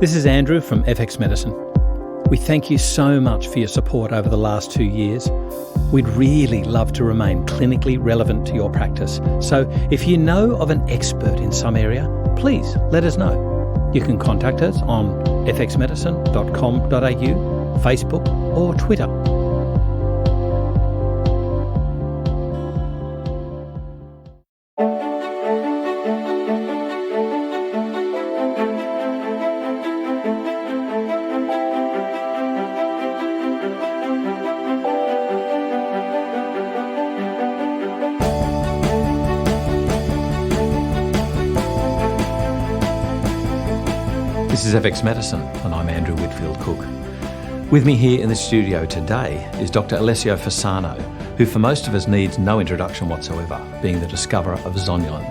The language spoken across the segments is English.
This is Andrew from FX Medicine. We thank you so much for your support over the last 2 years. We'd really love to remain clinically relevant to your practice. So if you know of an expert in some area, please let us know. You can contact us on fxmedicine.com.au, Facebook or Twitter. This is FX Medicine, and I'm Andrew Whitfield Cook. With me here in the studio today is Dr. Alessio Fasano, who for most of us needs no introduction whatsoever, being the discoverer of Zonulin.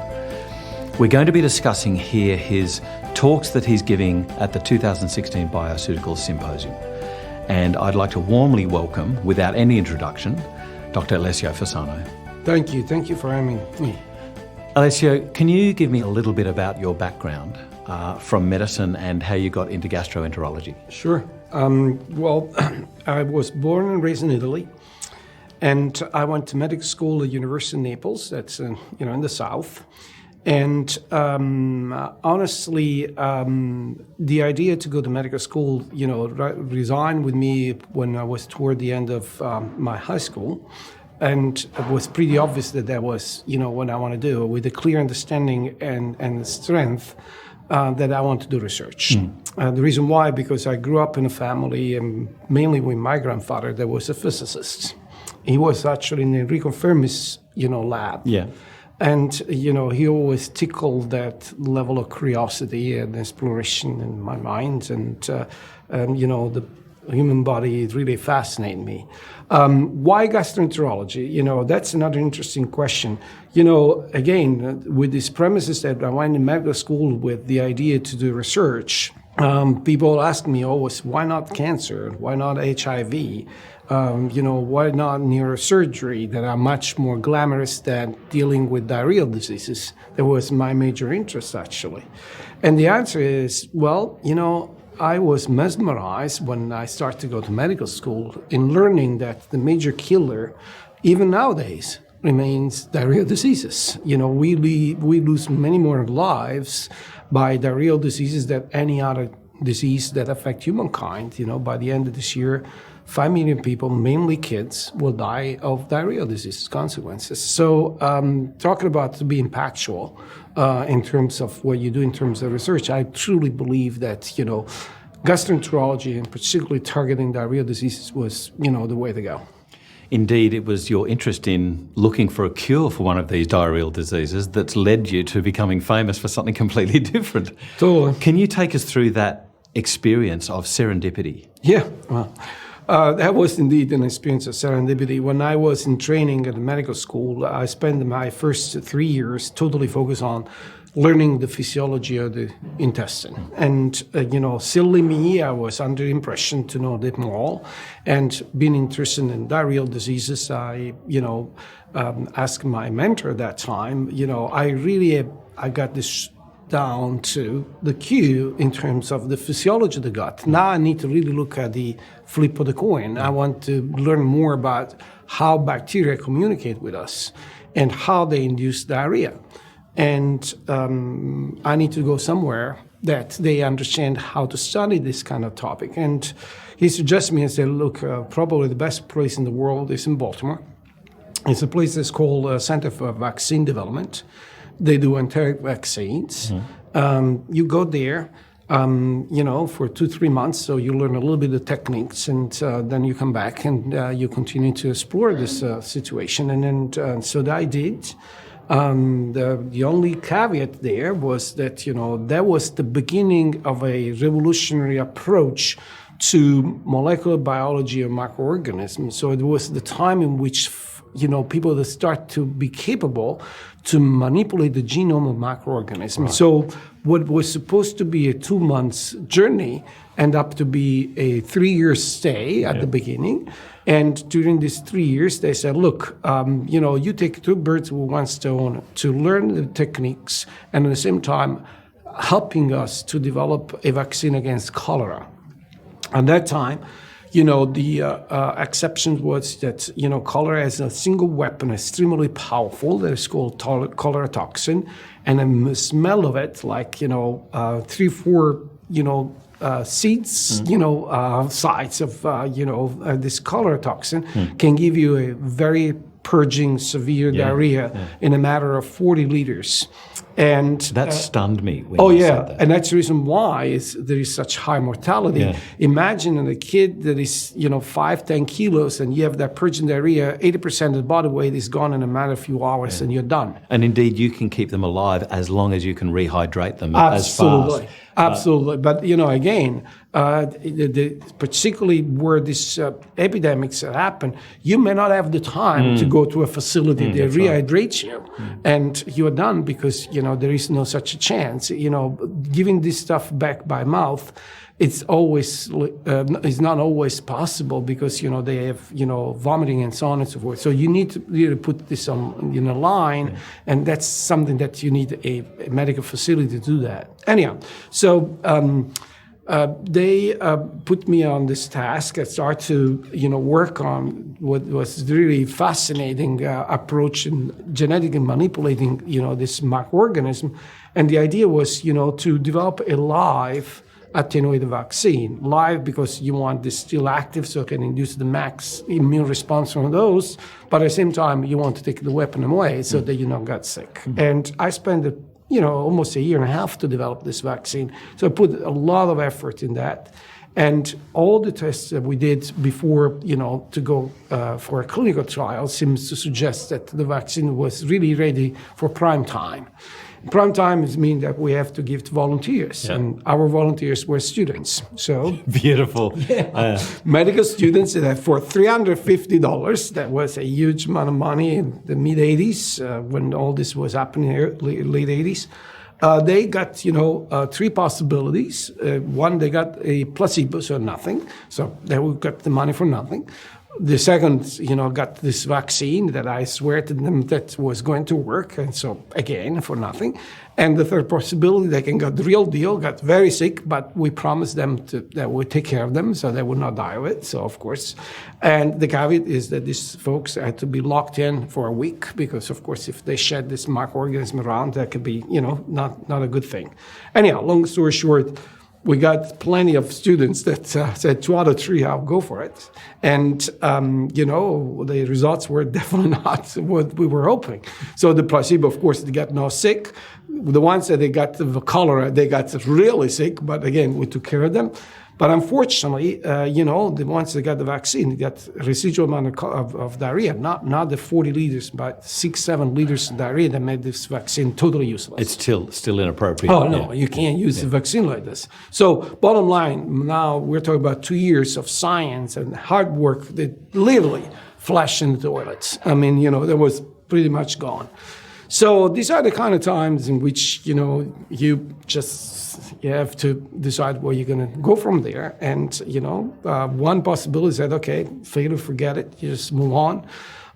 We're going to be discussing here his talks that he's giving at the 2016 Bioceuticals Symposium. And I'd like to warmly welcome, without any introduction, Dr. Alessio Fasano. Thank you for having me. Alessio, can you give me a little bit about your background from medicine and how you got into gastroenterology? Sure. Well, I was born and raised in Italy, and I went to medical school at University of Naples. That's in the south. And honestly, the idea to go to medical school, resigned with me when I was toward the end of my high school. And it was pretty obvious that was, what I want to do, with a clear understanding and strength that I want to do research. The reason why, because I grew up in a family, and mainly with my grandfather, that was a physicist. He was actually in Enrico Fermi's, lab. Yeah. And, he always tickled that level of curiosity and exploration in my mind. And, the human body really fascinated me. Why gastroenterology? That's another interesting question. Again, with these premises that I went in medical school with the idea to do research, people ask me always, why not cancer? Why not HIV? Why not neurosurgery that are much more glamorous than dealing with diarrheal diseases? That was my major interest, actually. And the answer is, well, I was mesmerized when I started to go to medical school in learning that the major killer, even nowadays, remains diarrheal diseases. We lose many more lives by diarrheal diseases than any other disease that affect humankind. By the end of this year, 5 million people, mainly kids, will die of diarrheal disease consequences. So talking about to be impactful in terms of what you do in terms of research, I truly believe that, gastroenterology and particularly targeting diarrheal diseases was, the way to go. Indeed, it was your interest in looking for a cure for one of these diarrheal diseases that's led you to becoming famous for something completely different. Totally. Can you take us through that experience of serendipity? Yeah, well, that was indeed an experience of serendipity. When I was in training at the medical school, I spent my first 3 years totally focused on learning the physiology of the intestine. And, silly me, I was under the impression to know that more. And being interested in diarrheal diseases, I, asked my mentor at that time, I got this down to the Q in terms of the physiology of the gut. Now I need to really look at the flip of the coin. I want to learn more about how bacteria communicate with us and how they induce diarrhea. And I need to go somewhere that they understand how to study this kind of topic. And he suggested me and said, look, probably the best place in the world is in Baltimore. It's a place that's called Center for Vaccine Development. They do enteric vaccines. Mm-hmm. You go there, for 2-3 months, so you learn a little bit of techniques, and then you come back and you continue to explore this situation. And then so that I did. The only caveat there was that, that was the beginning of a revolutionary approach to molecular biology of microorganisms. So it was the time in which, people that start to be capable to manipulate the genome of microorganisms. Right. So what was supposed to be a 2 months journey ended up to be a 3-year stay at the beginning. And during these 3 years, they said, look, you take 2 birds with 1 stone to learn the techniques and at the same time helping us to develop a vaccine against cholera. At that time, the exception was that, cholera has a single weapon, extremely powerful, that is called cholera toxin, and the smell of it, like, 3-4, seeds, sides of this cholera toxin can give you a very purging, severe diarrhea in a matter of 40 liters. And that stunned me when you said that. And that's the reason why there is such high mortality. Yeah. Imagine a kid that is 5-10 kilos and you have that purging diarrhea, 80% of the body weight is gone in a matter of a few hours and you're done. And indeed, you can keep them alive as long as you can rehydrate them Absolutely. as fast. Absolutely. But, again, particularly where these epidemics happen, you may not have the time to go to a facility that rehydrates you, and you're done because, there is no such a chance. Giving this stuff back by mouth, it's not always possible because, they have, vomiting and so on and so forth. So you need to really put this on in a line, and that's something that you need a medical facility to do that. Anyhow, so they put me on this task. I started to, work on what was really fascinating approach in genetically manipulating, this microorganism. And the idea was, to develop a live attenuated vaccine. Live because you want this still active so it can induce the max immune response from those, but at the same time you want to take the weapon away so that you don't get sick. And I spent almost a year and a half to develop this vaccine. So I put a lot of effort in that. And all the tests that we did before, to go for a clinical trial seems to suggest that the vaccine was really ready for prime time. Prime time means that we have to give to volunteers, and our volunteers were students. So beautiful, medical students that for $350. That was a huge amount of money in the mid '80s when all this was happening, late '80s. They got, 3 possibilities. One, they got a placebo, so nothing. So they got the money for nothing. The second, got this vaccine that I swear to them that was going to work, and so again, for nothing. And the third possibility, they can get the real deal, got very sick, but we promised them that we take care of them, so they would not die of it, so of course. And the caveat is that these folks had to be locked in for a week, because of course, if they shed this microorganism around, that could be, not a good thing. Anyhow, long story short, we got plenty of students that said 2 out of 3, I'll go for it. And, the results were definitely not what we were hoping. So the placebo, of course, they got no sick. The ones that they got the cholera, they got really sick, but again, we took care of them. But unfortunately, the ones that got the vaccine got residual amount of diarrhea, not the 40 liters, but 6-7 liters of diarrhea that made this vaccine totally useless. It's still inappropriate. Oh, no, you can't use the vaccine like this. So bottom line, now we're talking about 2 years of science and hard work that literally flashed in the toilets. I mean, that was pretty much gone. So these are the kind of times in which, you have to decide where you're going to go from there. And, one possibility is that, okay, failure, forget it, you just move on.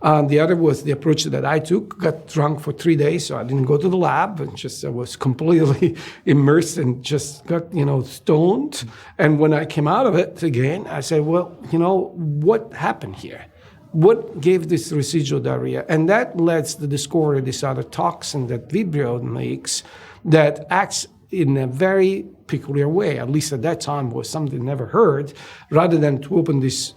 The other was the approach that I took, got drunk for 3 days, so I didn't go to the lab, and I was completely immersed and just got, stoned. And when I came out of it again, I said, well, what happened here? What gave this residual diarrhea? And that led to the discovery of this other toxin that Vibrio makes that acts in a very peculiar way, at least at that time was something never heard, rather than to open this,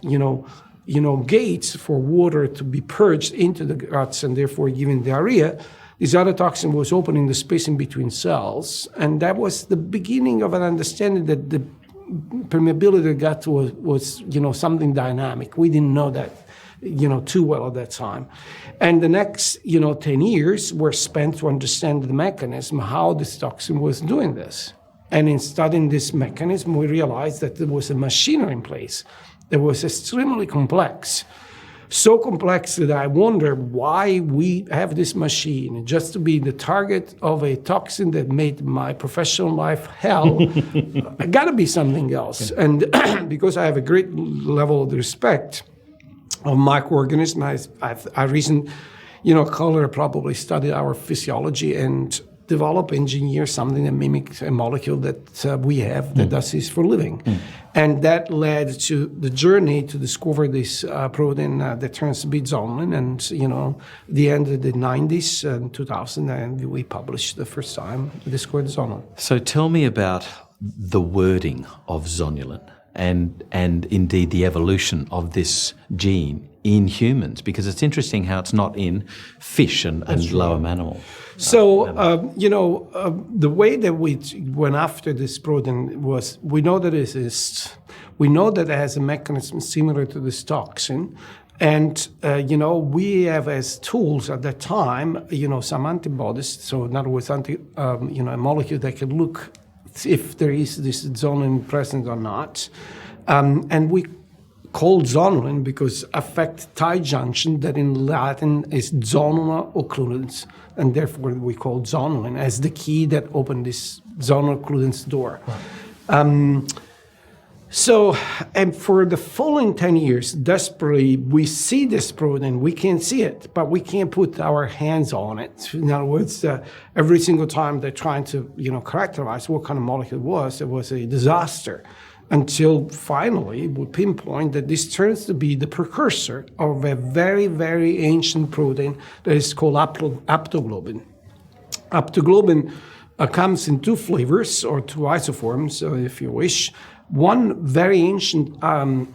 gates for water to be purged into the guts and therefore giving diarrhea. This other toxin was opening the space in between cells, and that was the beginning of an understanding that the permeability of the gut was something dynamic. We didn't know that, too well at that time. And the next, 10 years were spent to understand the mechanism, how this toxin was doing this. And in studying this mechanism, we realized that there was a machinery in place that was extremely complex. So complex that I wonder why we have this machine just to be the target of a toxin that made my professional life hell. It got to be something else. And because I have a great level of respect of microorganisms, I recently, cholera probably studied our physiology, and develop, engineer something that mimics a molecule that we have that does this for living. And that led to the journey to discover this protein that turns to be zonulin. And, the end of the 90s and 2000, and we published the first time discovered zonulin. So tell me about the wording of zonulin and indeed the evolution of this gene in humans, because it's interesting how it's not in fish and lower mammal. So, the way that we went after this protein was, we know that it exists. We know that it has a mechanism similar to this toxin. And, we have as tools at that time, some antibodies. So in other words, a molecule that can look if there is this zonulin present or not. And we called zonulin because affect tight junction that in Latin is zonula occludens, and therefore we call zonulin as the key that opened this zonula occludens door. Right. And for the following 10 years, desperately, we see this protein, we can see it, but we can't put our hands on it. In other words, every single time they're trying to, characterize what kind of molecule it was a disaster. Until finally we pinpoint that this turns to be the precursor of a very, very ancient protein that is called aptoglobin. Aptoglobin comes in two flavors or two isoforms, if you wish. One very ancient, form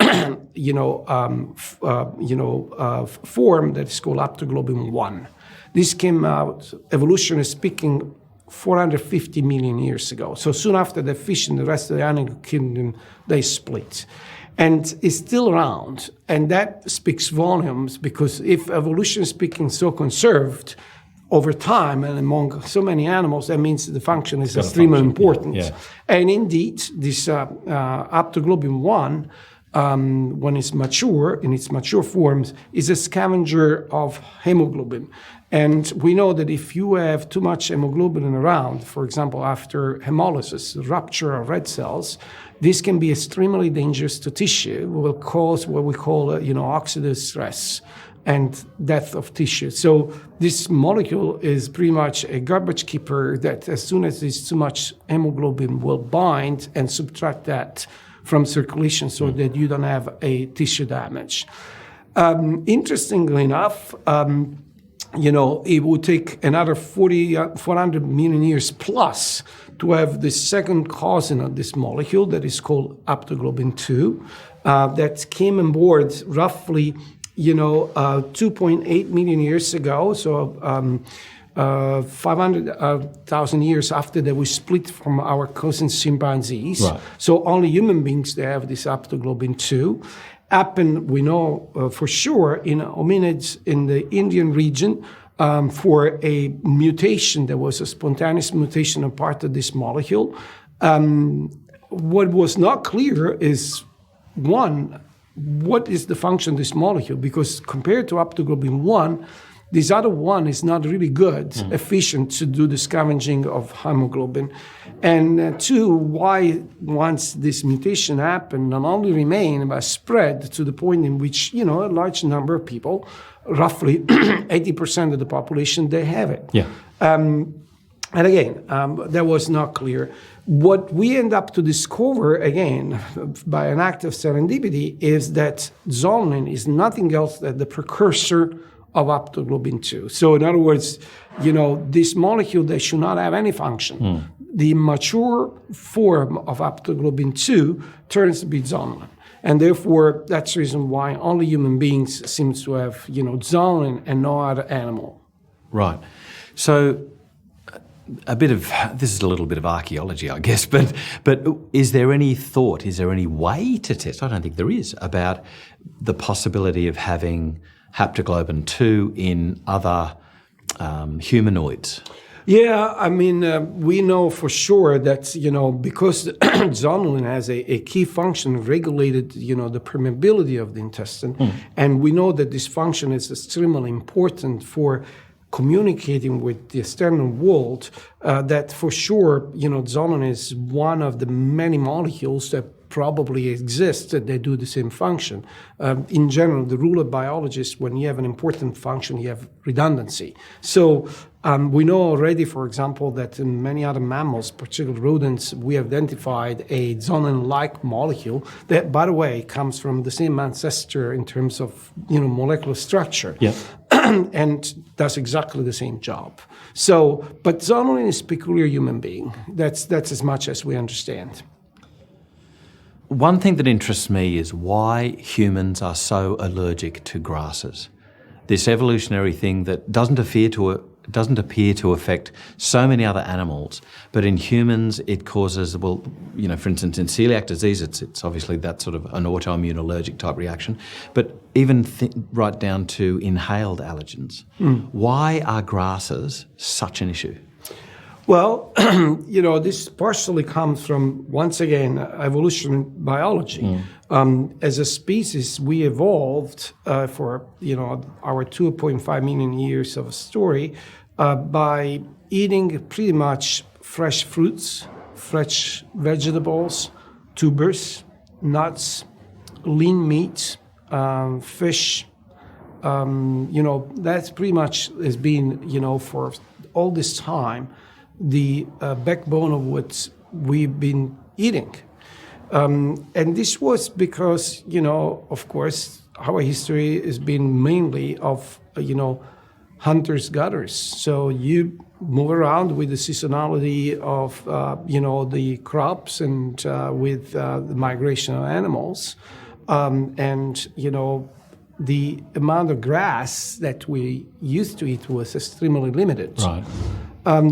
that is called aptoglobin 1. This came out, evolutionarily speaking, 450 million years ago. So soon after the fish and the rest of the animal kingdom, they split. And it's still around. And that speaks volumes, because if evolution speaking so conserved over time and among so many animals, that means the function is extremely important. Yeah. And indeed, this aptoglobin 1, when it's mature, in its mature forms, is a scavenger of hemoglobin. And we know that if you have too much hemoglobin around, for example, after hemolysis, rupture of red cells, this can be extremely dangerous to tissue, will cause what we call, oxidative stress and death of tissue. So this molecule is pretty much a garbage keeper that as soon as there's too much hemoglobin will bind and subtract that from circulation so that you don't have a tissue damage. Interestingly enough, it would take another 400 million years plus to have the second cousin of this molecule that is called aptoglobin 2 that came on board roughly 2.8 million years ago, so 500,000 years after that we split from our cousin chimpanzees. Right. So only human beings, they have this aptoglobin 2. Happened, we know for sure, in hominids in the Indian region for a mutation that was a spontaneous mutation of part of this molecule. What was not clear is, one, what is the function of this molecule? Because compared to aptoglobin 1, this other one is not really good, efficient to do the scavenging of hemoglobin. And two, why once this mutation happened, not only remain, but spread to the point in which, a large number of people, roughly 80% of the population, they have it. Yeah. And again, that was not clear. What we end up to discover, again, by an act of serendipity, is that zonulin is nothing else than the precursor of aptoglobin 2. So in other words, this molecule that should not have any function, the mature form of aptoglobin 2 turns to be zonulin. And therefore, that's the reason why only human beings seem to have, zonulin and no other animal. Right. So this is a little bit of archaeology, I guess, but is there any thought, is there any way to test, I don't think there is, about the possibility of having haptoglobin 2 in other humanoids? Yeah, we know for sure that, because zonulin has a key function regulated, the permeability of the intestine, and we know that this function is extremely important for communicating with the external world, that for sure, zonulin is one of the many molecules that probably exist, that they do the same function. In general, the rule of biology is when you have an important function, you have redundancy. So we know already, for example, that in many other mammals, particularly rodents, we identified a zonulin-like molecule that, by the way, comes from the same ancestor in terms of molecular structure, and does exactly the same job. So, but zonulin is a peculiar human being. That's as much as we understand. One thing that interests me is why humans are so allergic to grasses. This evolutionary thing that doesn't appear to affect so many other animals, but in humans it causes, for instance, in celiac disease, it's obviously that sort of an autoimmune allergic type reaction, but even right down to inhaled allergens. Why are grasses such an issue? Well, this partially comes from, once again, evolutionary biology. As a species, we evolved for, our 2.5 million years of story by eating pretty much fresh fruits, fresh vegetables, tubers, nuts, lean meat, fish. That's pretty much has been, for all this time, the backbone of what we've been eating. And this was because, of course, our history has been mainly of, hunters-gatherers. So you move around with the seasonality of, the crops and with the migration of animals. The amount of grass that we used to eat was extremely limited. Right.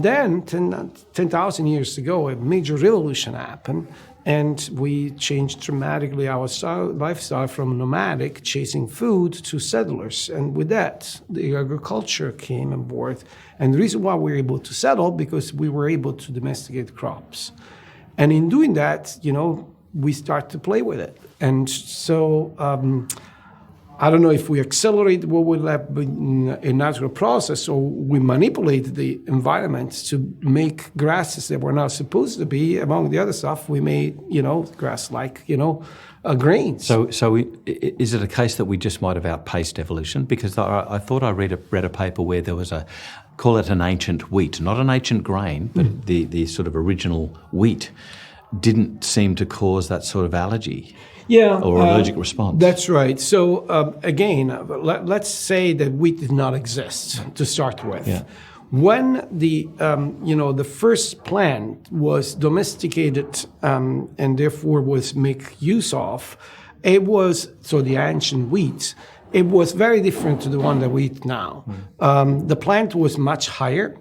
Then, 10,000 years ago, a major revolution happened, and we changed dramatically our lifestyle from nomadic, chasing food, to settlers. And with that, the agriculture came on board. And the reason why we were able to settle, because we were able to domesticate crops. And in doing that, we start to play with it. And so I don't know if we accelerate what will have been a natural process, or we manipulate the environment to make grasses that were not supposed to be. Among the other stuff, we made, grass-like, grains. So is it a case that we just might have outpaced evolution? Because I thought I read a paper where there was call it an ancient wheat, not an ancient grain, but the sort of original wheat didn't seem to cause that sort of allergy. Or allergic response. That's right. So again, let's say that wheat did not exist to start with. Yeah. When the first plant was domesticated and therefore was made use of, it was, so the ancient wheat, it was very different to the one that we eat now. The plant was much higher.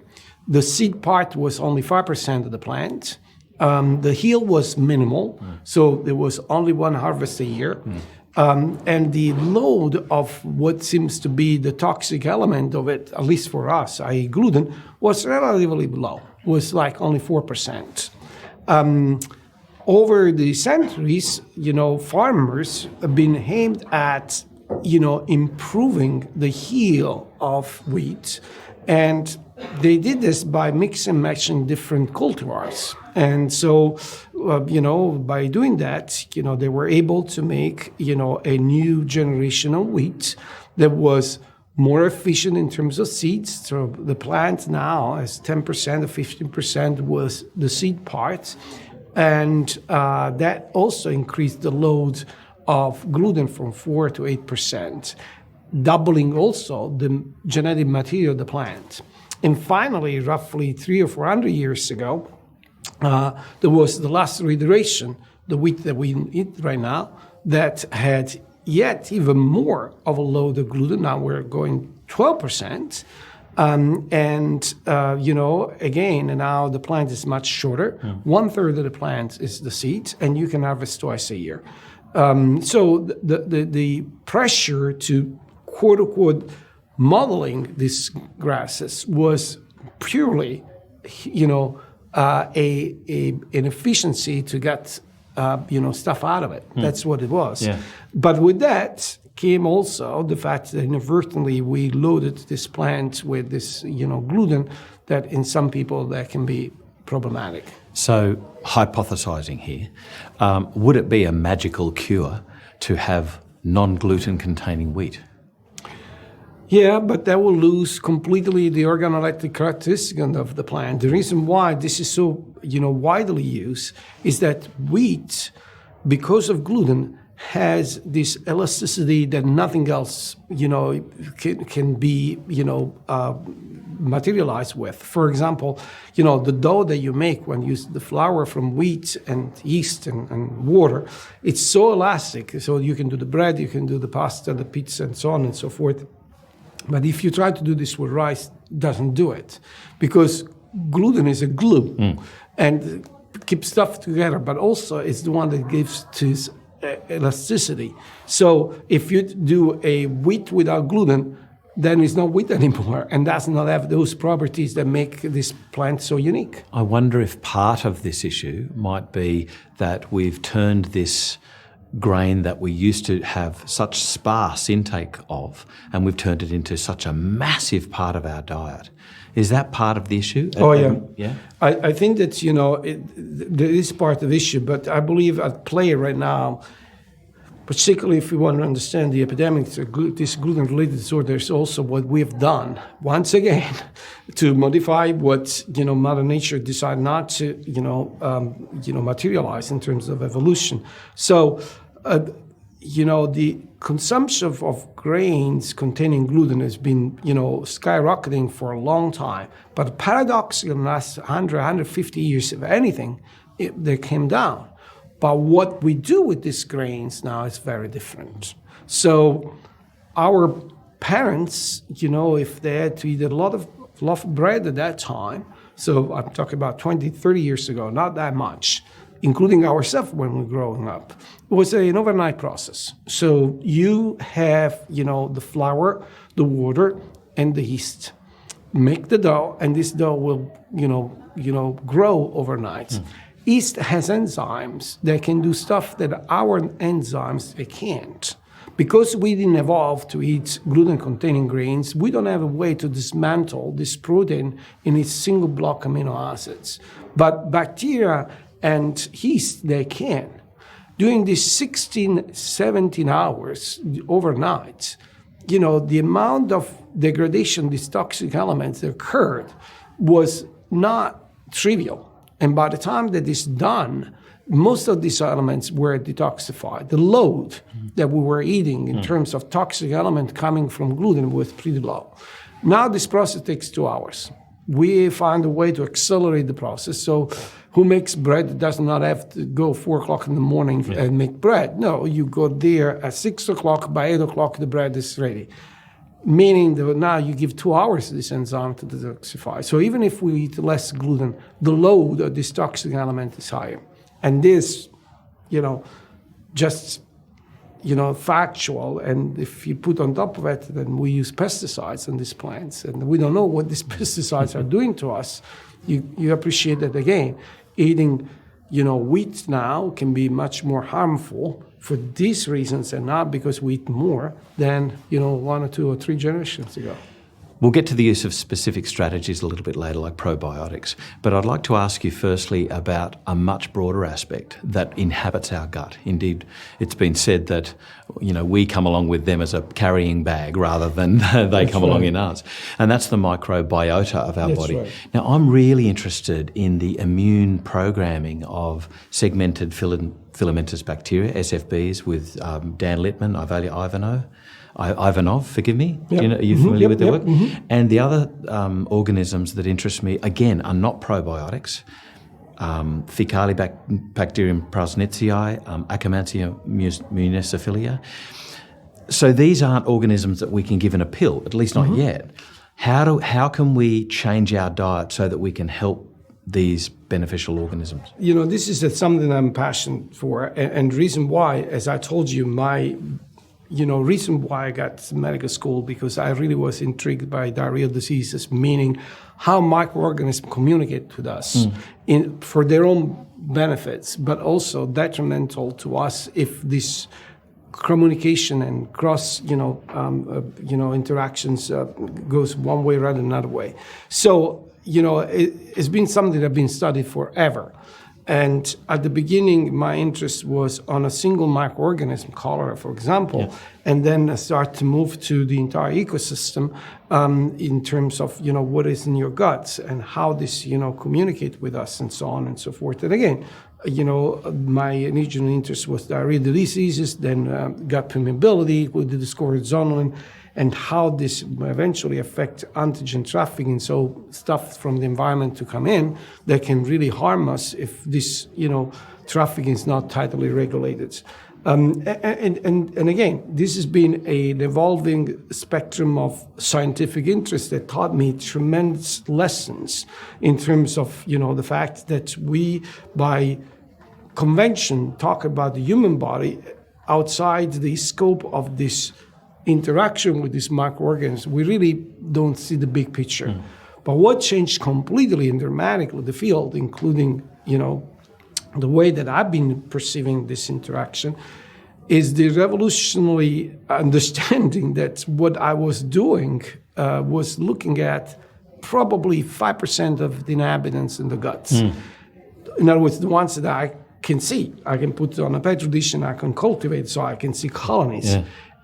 The seed part was only 5% of the plant. The yield was minimal, so there was only one harvest a year. And the load of what seems to be the toxic element of it, at least for us, i.e. gluten, was relatively low, was like only 4%. Over the centuries, farmers have been aimed at, improving the yield of wheat, and they did this by mix and matching different cultivars. And so, by doing that, they were able to make, a new generation of wheat that was more efficient in terms of seeds. So the plant now has 10% or 15% was the seed part. And that also increased the load of gluten from 4 to 8%, doubling also the genetic material of the plant. And finally, roughly 300 or 400 years ago, there was the last iteration, the wheat that we eat right now, that had yet even more of a load of gluten. Now we're going 12%. Again, now the plant is much shorter. 1/3 of the plant is the seed, and you can harvest twice a year. So the pressure to, quote unquote, modeling these grasses was purely, an efficiency to get, stuff out of it. That's what it was. Yeah. But with that came also the fact that inadvertently we loaded this plant with this, gluten that in some people that can be problematic. So, hypothesizing here, would it be a magical cure to have non-gluten containing wheat? Yeah, but that will lose completely the organoleptic characteristic of the plant. The reason why this is so, widely used is that wheat, because of gluten, has this elasticity that nothing else, can be, materialized with. For example, the dough that you make when you use the flour from wheat and yeast and water, it's so elastic. So you can do the bread, you can do the pasta, the pizza, and so on and so forth. But if you try to do this with rice, it doesn't do it, because gluten is a glue and keeps stuff together, but also it's the one that gives this elasticity. So if you do a wheat without gluten, then it's not wheat anymore and does not have those properties that make this plant so unique. I wonder if part of this issue might be that we've turned this grain that we used to have such sparse intake of, and we've turned it into such a massive part of our diet. Is that part of the issue? Oh, yeah. Yeah. I think that, there is part of the issue, but I believe at play right now, particularly if we want to understand the epidemics of this gluten-related disorders, also what we've done, once again, to modify what, Mother Nature decided not to, materialize in terms of evolution. So, the consumption of grains containing gluten has been, skyrocketing for a long time. But paradoxically, in the last 100, 150 years, if anything, they came down. But what we do with these grains now is very different. So our parents, if they had to eat a lot of bread at that time, so I'm talking about 20, 30 years ago, not that much, including ourselves when we were growing up, it was an overnight process. So you have, the flour, the water, and the yeast. Make the dough, and this dough will, grow overnight. Yeast has enzymes that can do stuff that our enzymes they can't. Because we didn't evolve to eat gluten-containing grains, we don't have a way to dismantle this protein in its single block amino acids. But bacteria and yeast, they can. During these 16, 17 hours overnight, the amount of degradation, these toxic elements that occurred was not trivial. And by the time that is done, most of these elements were detoxified. The load that we were eating in terms of toxic element coming from gluten was pretty low. Now this process takes 2 hours. We find a way to accelerate the process. So who makes bread does not have to go 4 o'clock in the morning and make bread. No, you go there at 6 o'clock, by 8 o'clock the bread is ready. Meaning that now you give 2 hours to this enzyme to detoxify. So even if we eat less gluten, the load of this toxic element is higher. And this, just, factual. And if you put on top of it, then we use pesticides on these plants. And we don't know what these pesticides are doing to us. You appreciate that again. Eating, wheat now can be much more harmful for these reasons and not because we eat more than, 1 or 2 or 3 generations ago. We'll get to the use of specific strategies a little bit later, like probiotics. But I'd like to ask you firstly about a much broader aspect that inhabits our gut. Indeed, it's been said that, we come along with them as a carrying bag rather than they come along in us. And that's the microbiota of our body. Right. Now, I'm really interested in the immune programming of segmented filamentous bacteria, SFBs, with Dan Littman, Ivanov, forgive me. Yep. Are you familiar with their work? And the other organisms that interest me, again, are not probiotics. Faecalibacterium prausnitzii, Akkermansia municiphilia. So these aren't organisms that we can give in a pill, at least not yet. How can we change our diet so that we can help these beneficial organisms? This is something I'm passionate for. And the reason why, as I told you, reason why I got to medical school, because I really was intrigued by diarrheal diseases, meaning how microorganisms communicate with us for their own benefits, but also detrimental to us if this communication and cross, interactions goes one way rather than another way. So it's been something that's been studied forever. And at the beginning, my interest was on a single microorganism, cholera, for example, and then I start to move to the entire ecosystem in terms of, what is in your guts and how this, communicate with us and so on and so forth. And again, my original interest was diarrhea diseases, then gut permeability with the discovered zonulin, and how this eventually affect antigen trafficking, so stuff from the environment to come in that can really harm us if this, trafficking is not tightly regulated. And again, this has been an evolving spectrum of scientific interest that taught me tremendous lessons in terms of, the fact that we, by convention, talk about the human body outside the scope of this interaction with these microorganisms. We really don't see the big picture. But what changed completely and dramatically the field, including, the way that I've been perceiving this interaction, is the revolutionary understanding that what I was doing was looking at probably 5% of the inhabitants in the guts. In other words, the ones that I can see. I can put on a petri dish and I can cultivate, so I can see colonies.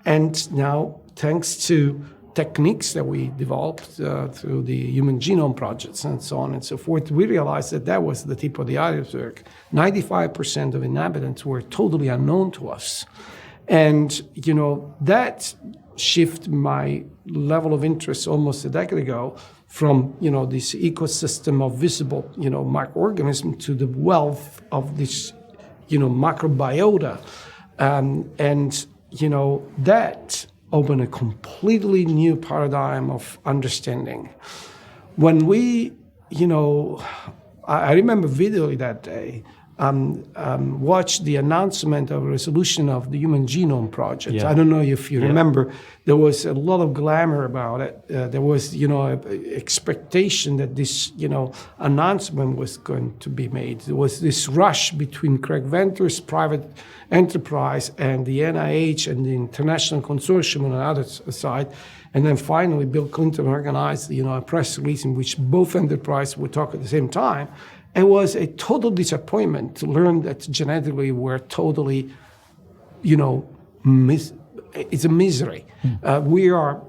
And now, thanks to techniques that we developed through the Human Genome Projects and so on and so forth, we realized that was the tip of the iceberg. 95% of inhabitants were totally unknown to us. And, that shifted my level of interest almost a decade ago from, this ecosystem of visible, microorganisms to the wealth of this, microbiota. That opened a completely new paradigm of understanding. When we, I remember vividly that day, watched the announcement of a resolution of the Human Genome Project. I don't know if you remember, there was a lot of glamour about it. There was, expectation that this, announcement was going to be made. There was this rush between Craig Venter's private enterprise and the NIH and the international consortium on the other side. And then finally, Bill Clinton organized, a press release in which both enterprises would talk at the same time. It was a total disappointment to learn that genetically we're totally, it's a misery. We are,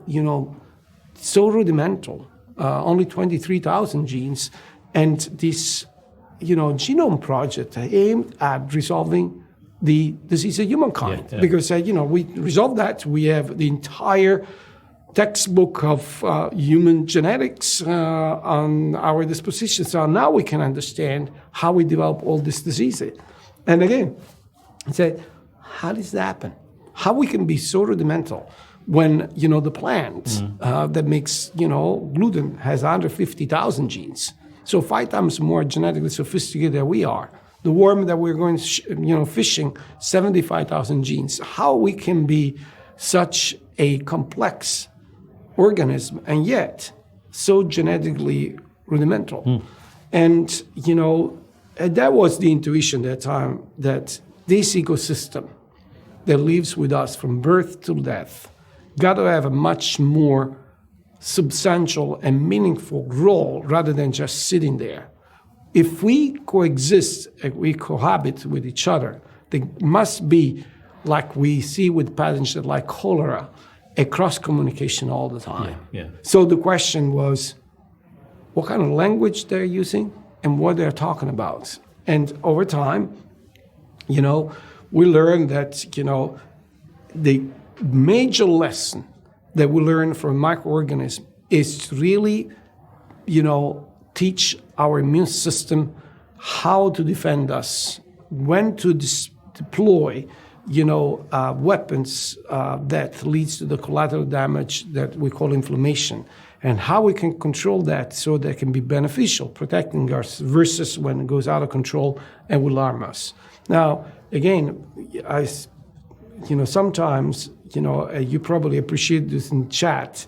so rudimental, only 23,000 genes. And this, genome project aimed at resolving the disease of humankind. Because, we resolve that, we have the entire textbook of human genetics on our disposition. So now we can understand how we develop all these diseases. And again, I said, how does that happen? How we can be so rudimental when, the plant that makes, gluten has 150,000 genes. So 5 times more genetically sophisticated than we are. The worm that we're going, fishing, 75,000 genes. How we can be such a complex organism and yet so genetically rudimental. And, that was the intuition at that time, that this ecosystem that lives with us from birth to death got to have a much more substantial and meaningful role rather than just sitting there. If we coexist, if we cohabit with each other, there must be, like we see with pathogens like cholera, a cross-communication all the time. So the question was, what kind of language they're using and what they're talking about. And over time, we learned that, the major lesson that we learn from microorganisms is to really, teach our immune system how to defend us, when to deploy, weapons that leads to the collateral damage that we call inflammation, and how we can control that so that it can be beneficial, protecting us versus when it goes out of control and will harm us. Now, again, sometimes, you probably appreciate this in chat,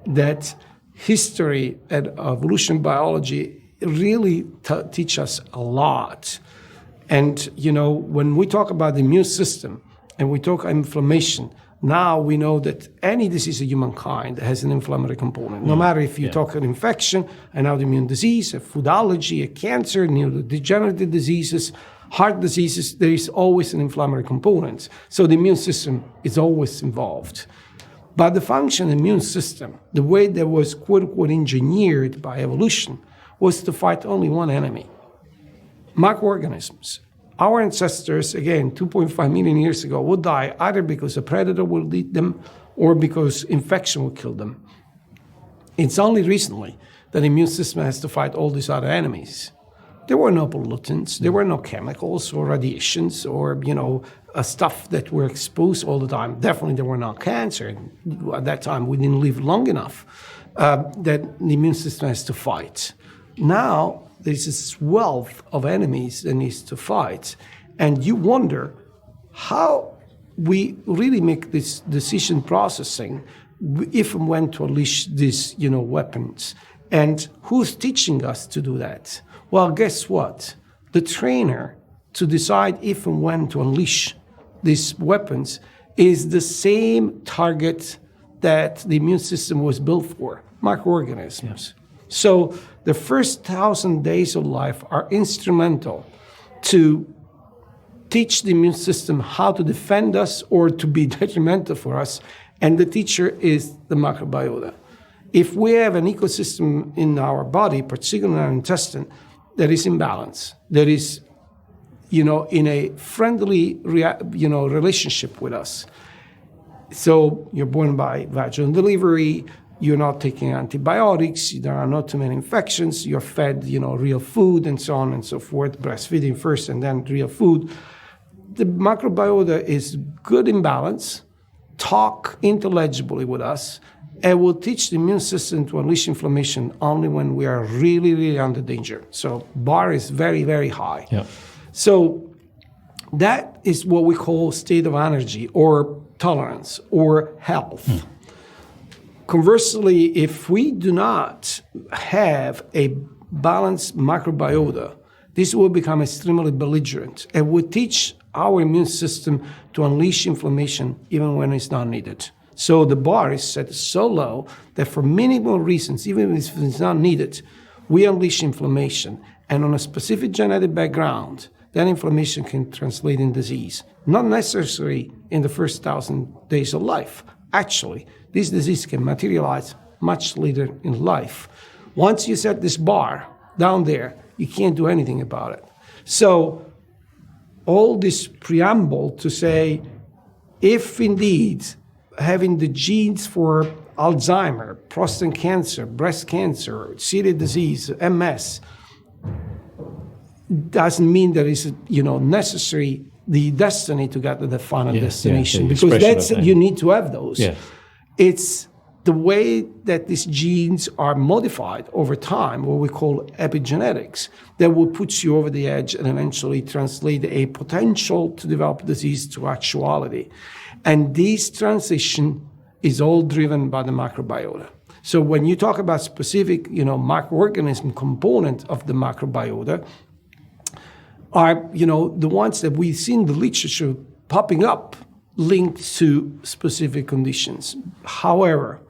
that history and evolution biology really teach us a lot. And, when we talk about the immune system and we talk inflammation, Now we know that any disease of humankind has an inflammatory component. No matter if you talk an infection, an autoimmune disease, a food allergy, a cancer, neurodegenerative diseases, heart diseases, there is always an inflammatory component. So the immune system is always involved. But the function of the immune system, the way that was quote unquote engineered by evolution, was to fight only one enemy, microorganisms. Our ancestors, again, 2.5 million years ago, would die either because a predator would eat them or because infection would kill them. It's only recently that the immune system has to fight all these other enemies. There were no pollutants, there were no chemicals or radiations or, stuff that were exposed all the time. Definitely there were no cancer. At that time, we didn't live long enough that the immune system has to fight. Now, there's this wealth of enemies that needs to fight. And you wonder how we really make this decision processing if and when to unleash these, weapons. And who's teaching us to do that? Well, guess what? The trainer to decide if and when to unleash these weapons is the same target that the immune system was built for, microorganisms. Yeah. So the first 1,000 days of life are instrumental to teach the immune system how to defend us or to be detrimental for us, and the teacher is the microbiota. If we have an ecosystem in our body, particularly in our intestine, that is in balance, that is, in a friendly, relationship with us. So you're born by vaginal delivery, you're not taking antibiotics, there are not too many infections, you're fed, real food and so on and so forth, breastfeeding first and then real food. The microbiota is good in balance, talk intelligibly with us, and will teach the immune system to unleash inflammation only when we are really, really under danger. So bar is very, very high. Yeah. So that is what we call state of energy or tolerance or health. Conversely, if we do not have a balanced microbiota, this will become extremely belligerent and will teach our immune system to unleash inflammation even when it's not needed. So the bar is set so low that for minimal reasons, even if it's not needed, we unleash inflammation. And on a specific genetic background, that inflammation can translate in disease. Not necessarily in the first 1,000 days of life. Actually, this disease can materialize much later in life. Once you set this bar down there, you can't do anything about it. So all this preamble to say, if indeed having the genes for Alzheimer, prostate cancer, breast cancer, celiac disease, MS, doesn't mean that it's necessary the destiny to get to the final destination, because that's you need to have those. Yeah. It's the way that these genes are modified over time, what we call epigenetics, that will put you over the edge and eventually translate a potential to develop disease to actuality. And this transition is all driven by the microbiota. So when you talk about specific, microorganism component of the microbiota, are, the ones that we see in the literature popping up linked to specific conditions. However,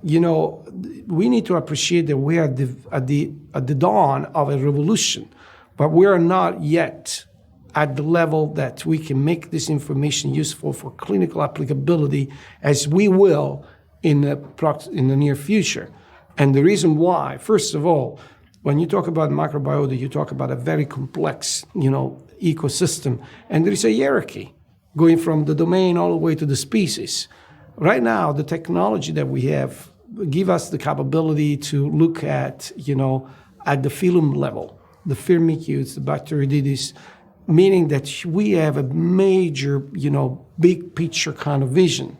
we need to appreciate that we are at the dawn of a revolution, but we are not yet at the level that we can make this information useful for clinical applicability, as we will in the near future. And the reason why, first of all, when you talk about microbiota, you talk about a very complex, ecosystem, and there is a hierarchy going from the domain all the way to the species. Right now, the technology that we have give us the capability to look at, at the phylum level, the firmicutes, the Bacteroidetes, meaning that we have a major, big picture kind of vision.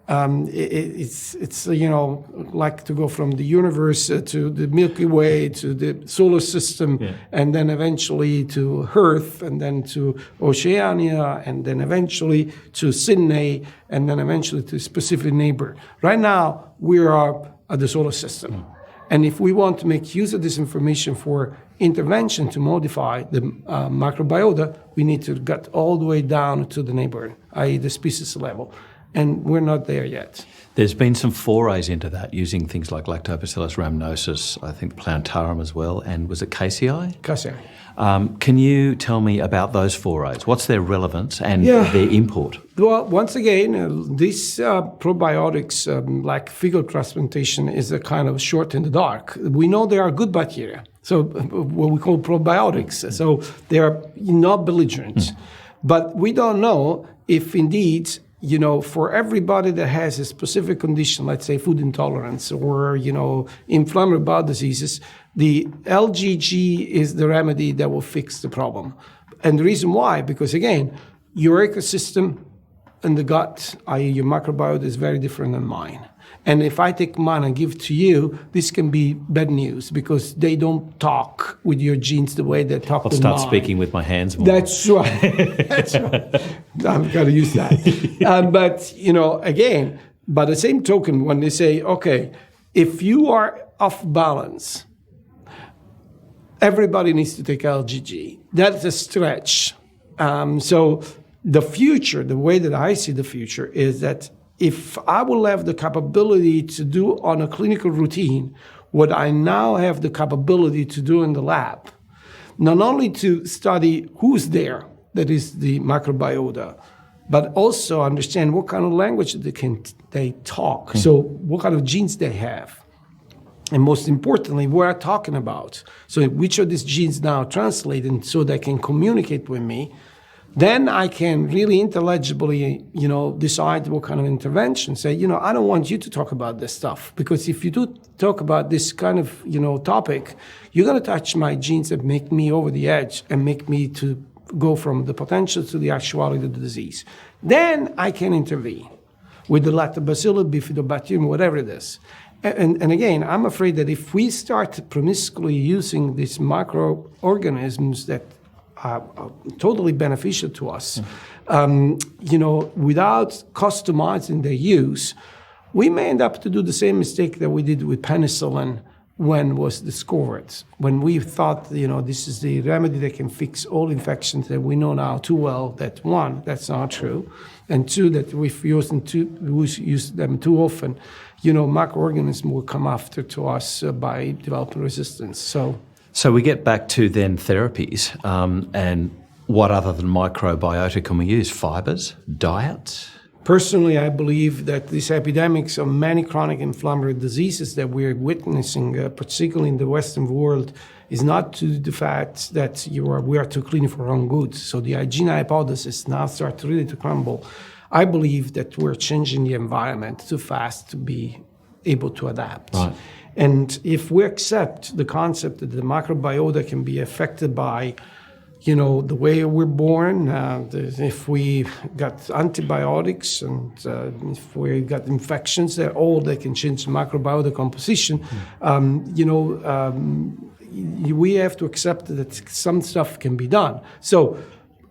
It's like to go from the universe to the Milky Way to the solar system, and then eventually to Earth, and then to Oceania, and then eventually to Sydney, and then eventually to a specific neighbor. Right now, we are at the solar system. And if we want to make use of this information for intervention to modify the microbiota, we need to get all the way down to the neighbor, i.e. the species level. and we're not there yet. There's been some forays into that using things like Lactobacillus rhamnosus, I think plantarum as well, and was it casei? Casei. Can you tell me about those forays? What's their relevance and their import? Well, once again, these probiotics, like fecal transplantation, is a kind of shot in the dark. We know they are good bacteria, so what we call probiotics. So they are not belligerent. But we don't know if indeed, for everybody that has a specific condition, let's say food intolerance or, inflammatory bowel diseases, the LGG is the remedy that will fix the problem. And the reason why, because again, your ecosystem and the gut, i.e. your microbiota, is very different than mine. And if I take mine and give to you, this can be bad news because they don't talk with your genes the way they talk with mine. I'll start speaking with my hands more. That's right. That's right. I'm going to use that. But, again, by the same token, when they say, okay, if you are off balance, everybody needs to take LGG. That's a stretch. So the future, the way that I see the future is that if I will have the capability to do on a clinical routine what I now have the capability to do in the lab, not only to study who's there, that is the microbiota, but also understand what kind of language they talk, so what kind of genes they have. And most importantly, what I'm talking about. So which of these genes now translated so they can communicate with me. Then I can really intelligibly, decide what kind of intervention. Say, I don't want you to talk about this stuff because if you do talk about this kind of, topic, you're going to touch my genes and make me over the edge and make me to go from the potential to the actuality of the disease. Then I can intervene with the lactobacillus, bifidobacterium, whatever it is. And again, I'm afraid that if we start promiscuously using these microorganisms that are totally beneficial to us, without customizing their use, we may end up to do the same mistake that we did with penicillin when it was discovered. When we thought, this is the remedy that can fix all infections that we know now too well, that one, that's not true, and two, that if we use them too often, microorganisms will come after to us by developing resistance. So we get back to then therapies, and what other than microbiota can we use? Fibers, diet? Personally, I believe that these epidemics of many chronic inflammatory diseases that we're witnessing, particularly in the Western world, is not to the fact that we are too clean for our own good. So the hygiene hypothesis now starts really to crumble. I believe that we're changing the environment too fast to be able to adapt. Right. And if we accept the concept that the microbiota can be affected by, the way we're born, if we got antibiotics and if we got infections, they can change the microbiota composition. We have to accept that some stuff can be done. So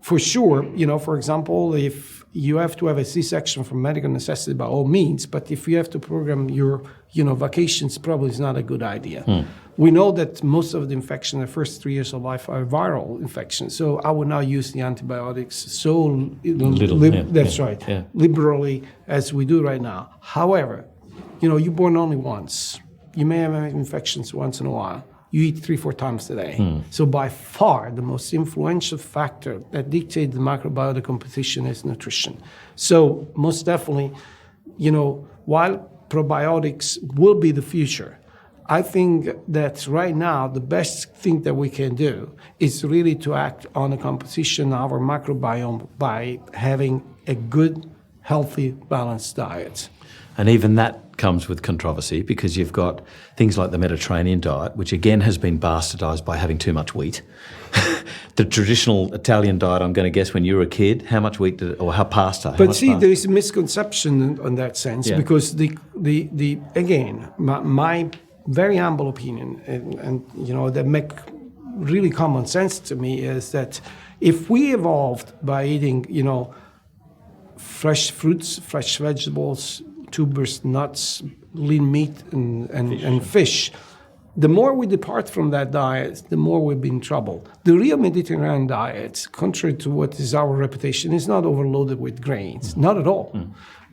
for sure, for example, if you have to have a C-section for medical necessity by all means, but if you have to program your, vacations, probably is not a good idea. We know that most of the infections in the first 3 years of life are viral infections. So I would not use the antibiotics so liberally as we do right now. However, you're born only once. You may have infections once in a while. You eat 3-4 times a day. So by far, the most influential factor that dictates the microbiota composition is nutrition. So most definitely, while probiotics will be the future, I think that right now the best thing that we can do is really to act on the composition of our microbiome by having a good, healthy, balanced diet. And even that comes with controversy because you've got things like the Mediterranean diet, which again has been bastardized by having too much wheat. The traditional Italian diet, I'm going to guess when you were a kid, how much wheat or how pasta? But see, there is a misconception on that sense because again, my very humble opinion, and that make really common sense to me is that if we evolved by eating, fresh fruits, fresh vegetables, tubers, nuts, lean meat, and fish, The more we depart from that diet, the more we'll be in trouble. The real Mediterranean diet, contrary to what is our reputation, is not overloaded with grains, not at all.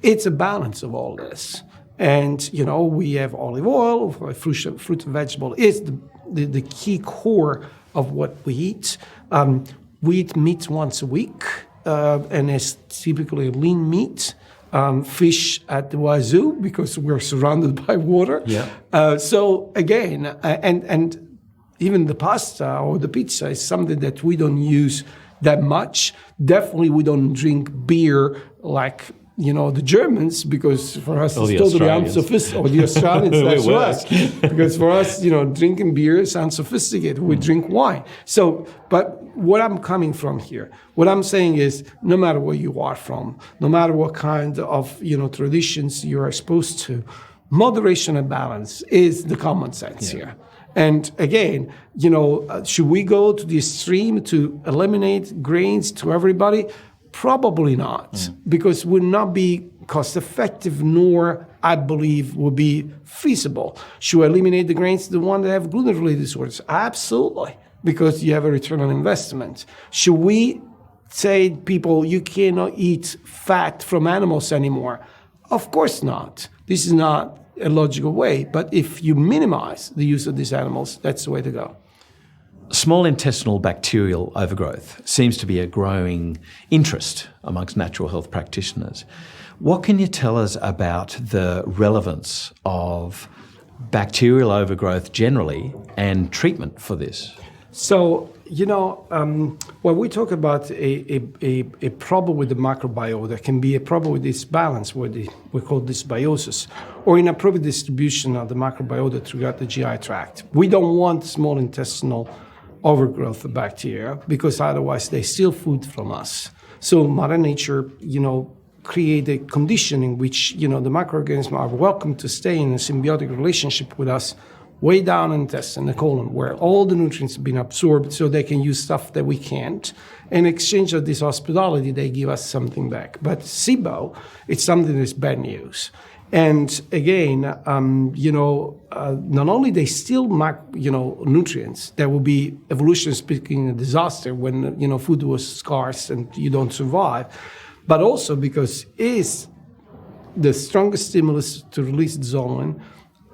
It's a balance of all this. And, we have olive oil, fruit and vegetable is the key core of what we eat. We eat meat once a week, and it's typically lean meat. Fish at the wazoo because we're surrounded by water. Yeah. So again, and even the pasta or the pizza is something that we don't use that much. Definitely we don't drink beer like the Germans, because for us it's totally unsophisticated. Or the Australians, that's right. Because for us, drinking beer is unsophisticated. We drink wine. So, but what I'm coming from here, what I'm saying is, no matter where you are from, no matter what kind of traditions you are exposed to, moderation and balance is the common sense here. And again, should we go to the extreme to eliminate grains to everybody? Probably not, because would not be cost effective, nor I believe would be feasible. Should I eliminate the grains, the one that have gluten-related disorders? Absolutely, because you have a return on investment. Should we say people you cannot eat fat from animals anymore? Of course not. This is not a logical way, but if you minimize the use of these animals, that's the way to go. Small intestinal bacterial overgrowth seems to be a growing interest amongst natural health practitioners. What can you tell us about the relevance of bacterial overgrowth generally and treatment for this? So, when we talk about a problem with the microbiota, there can be a problem with this balance, we call dysbiosis, or inappropriate distribution of the microbiota throughout the GI tract. We don't want small intestinal overgrowth of bacteria, because otherwise they steal food from us. So Mother Nature, create a condition in which, the microorganisms are welcome to stay in a symbiotic relationship with us way down in the intestine, the colon, where all the nutrients have been absorbed so they can use stuff that we can't. In exchange of this hospitality, they give us something back. But Sibo, it's something that's bad news. And again, not only they steal, nutrients, that will be, evolutionarily speaking, a disaster when, food was scarce and you don't survive, but also because it is the strongest stimulus to release zonulin,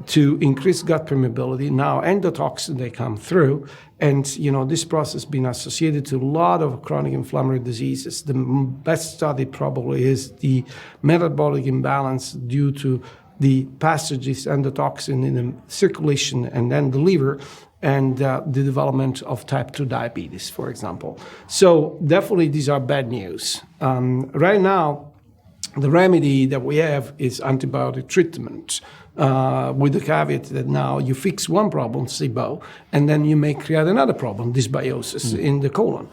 to increase gut permeability. Now endotoxin, they come through, and this process has been associated to a lot of chronic inflammatory diseases. The best study probably is the metabolic imbalance due to the passage of endotoxin in the circulation and then the liver, and the development of type 2 diabetes, for example. So definitely these are bad news. Right now, the remedy that we have is antibiotic treatment, with the caveat that now you fix one problem, Sibo, and then you may create another problem, dysbiosis in the colon.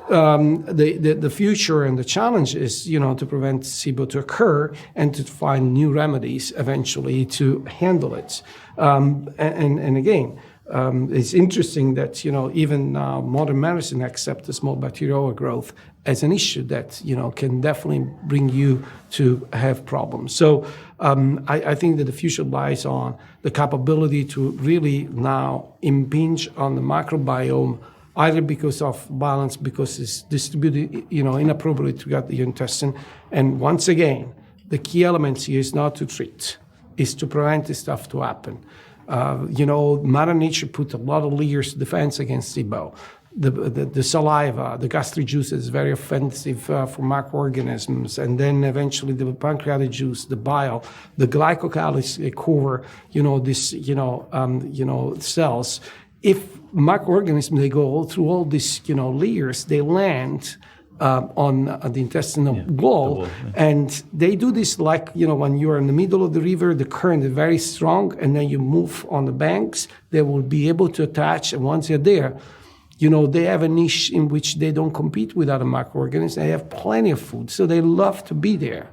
The future and the challenge is, to prevent Sibo to occur and to find new remedies eventually to handle it. And again, it's interesting that, even modern medicine accepts the small bacterial overgrowth as an issue that, can definitely bring you to have problems. So I think that the future lies on the capability to really now impinge on the microbiome, either because of balance, because it's distributed, inappropriately throughout the intestine. And once again, the key elements here is not to treat, is to prevent this stuff to happen. Mother Nature put a lot of layers of defense against Sibo. The saliva, the gastric juice is very offensive for microorganisms, and then eventually the pancreatic juice, the bile, the glycocalyx cover, cells. If microorganisms, they go through all these, layers, they land on the intestinal wall, and they do this like, when you're in the middle of the river, the current is very strong, and then you move on the banks, they will be able to attach, and once they're there, they have a niche in which they don't compete with other microorganisms. They have plenty of food, so they love to be there.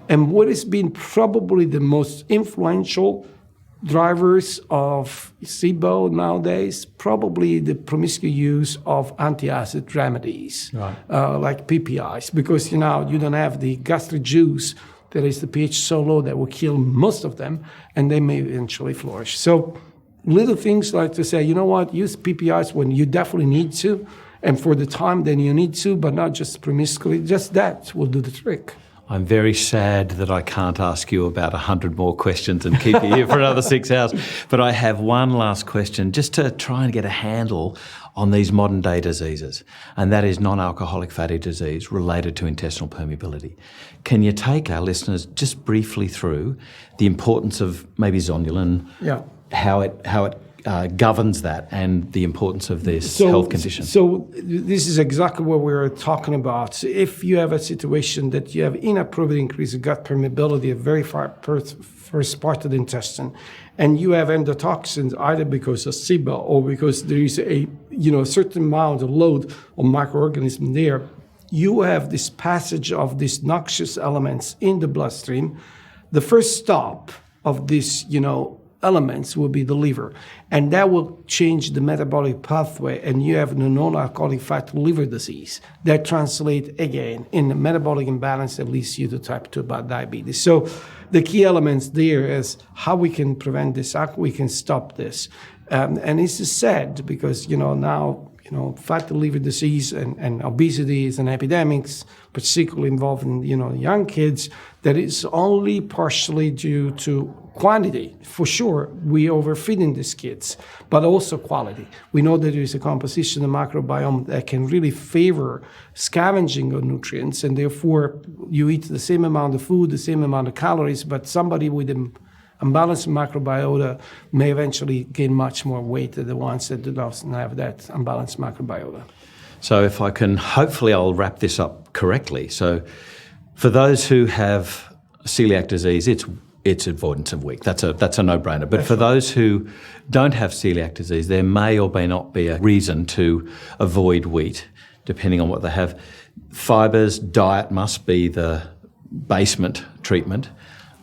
And what has been probably the most influential drivers of Sibo nowadays, probably the promiscuous use of antacid remedies, like PPIs, because you don't have the gastric juice that is the pH so low that will kill most of them, and they may eventually flourish. So little things like to say, you know what, use PPIs when you definitely need to, and for the time then you need to, but not just promiscuously. Just that will do the trick. I'm very sad that I can't ask you about 100 more questions and keep you here for another 6 hours. But I have one last question just to try and get a handle on these modern day diseases, and that is non-alcoholic fatty disease related to intestinal permeability. Can you take our listeners just briefly through the importance of maybe zonulin, how it governs that, and the importance of this health condition? So this is exactly what we were talking about. If you have a situation that you have inappropriate increase of gut permeability at very first part of the intestine, and you have endotoxins either because of Sibo or because there is a certain amount of load of microorganisms there, you have this passage of these noxious elements in the bloodstream. The first stop of this, elements will be the liver, and that will change the metabolic pathway, and you have the non-alcoholic fatty liver disease that translates again in the metabolic imbalance that leads you to type 2 diabetes. So the key elements there is how we can prevent this, how we can stop this, and it's sad because now fatty liver disease and obesity is an epidemic, particularly involving young kids, that is only partially due to quantity. For sure, we overfeeding these kids, but also quality. We know that there is a composition of the microbiome that can really favor scavenging of nutrients, and therefore you eat the same amount of food, the same amount of calories, but somebody with an unbalanced microbiota may eventually gain much more weight than the ones that do not have that unbalanced microbiota. So if I can, hopefully I'll wrap this up correctly. So for those who have celiac disease, it's avoidance of wheat. That's a no-brainer. But for those who don't have celiac disease, there may or may not be a reason to avoid wheat, depending on what they have. Fibres, diet must be the basement treatment.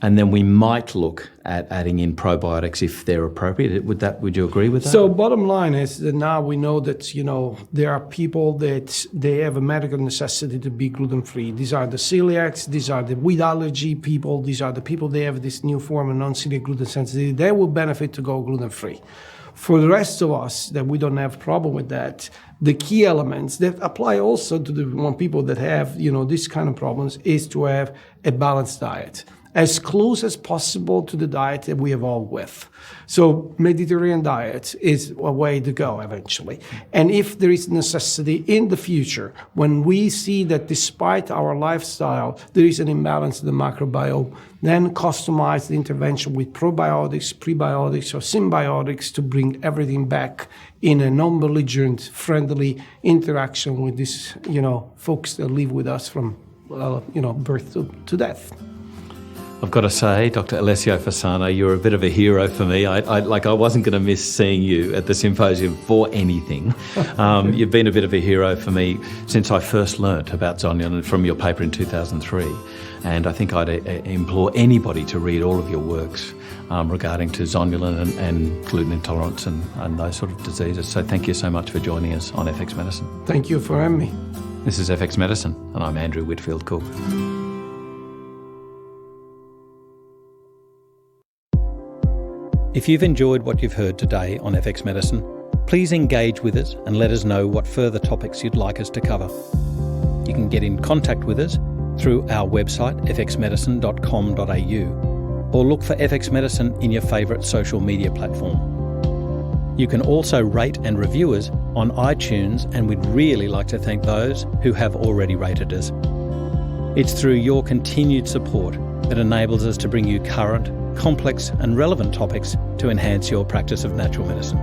And then we might look at adding in probiotics if they're appropriate. Would you agree with that? So bottom line is that now we know that, there are people that they have a medical necessity to be gluten-free. These are the celiacs, these are the wheat allergy people, these are the people that have this new form of non-celiac gluten sensitivity. They will benefit to go gluten-free. For the rest of us that we don't have problem with that, the key elements that apply also to the people that have, this kind of problems is to have a balanced diet, as close as possible to the diet that we evolved with. So Mediterranean diet is a way to go eventually. And if there is necessity in the future, when we see that despite our lifestyle, there is an imbalance in the microbiome, then customize the intervention with probiotics, prebiotics, or symbiotics to bring everything back in a non-belligerent, friendly interaction with these, folks that live with us from, birth to death. I've got to say, Dr. Alessio Fasano, you're a bit of a hero for me. I wasn't going to miss seeing you at the symposium for anything. You've been a bit of a hero for me since I first learnt about zonulin from your paper in 2003. And I think I'd implore anybody to read all of your works regarding to zonulin and gluten intolerance and those sort of diseases. So thank you so much for joining us on FX Medicine. Thank you for having me. This is FX Medicine, and I'm Andrew Whitfield Cook. If you've enjoyed what you've heard today on FX Medicine, please engage with us and let us know what further topics you'd like us to cover. You can get in contact with us through our website fxmedicine.com.au or look for FX Medicine in your favourite social media platform. You can also rate and review us on iTunes, and we'd really like to thank those who have already rated us. It's through your continued support that enables us to bring you current, complex and relevant topics to enhance your practice of natural medicine.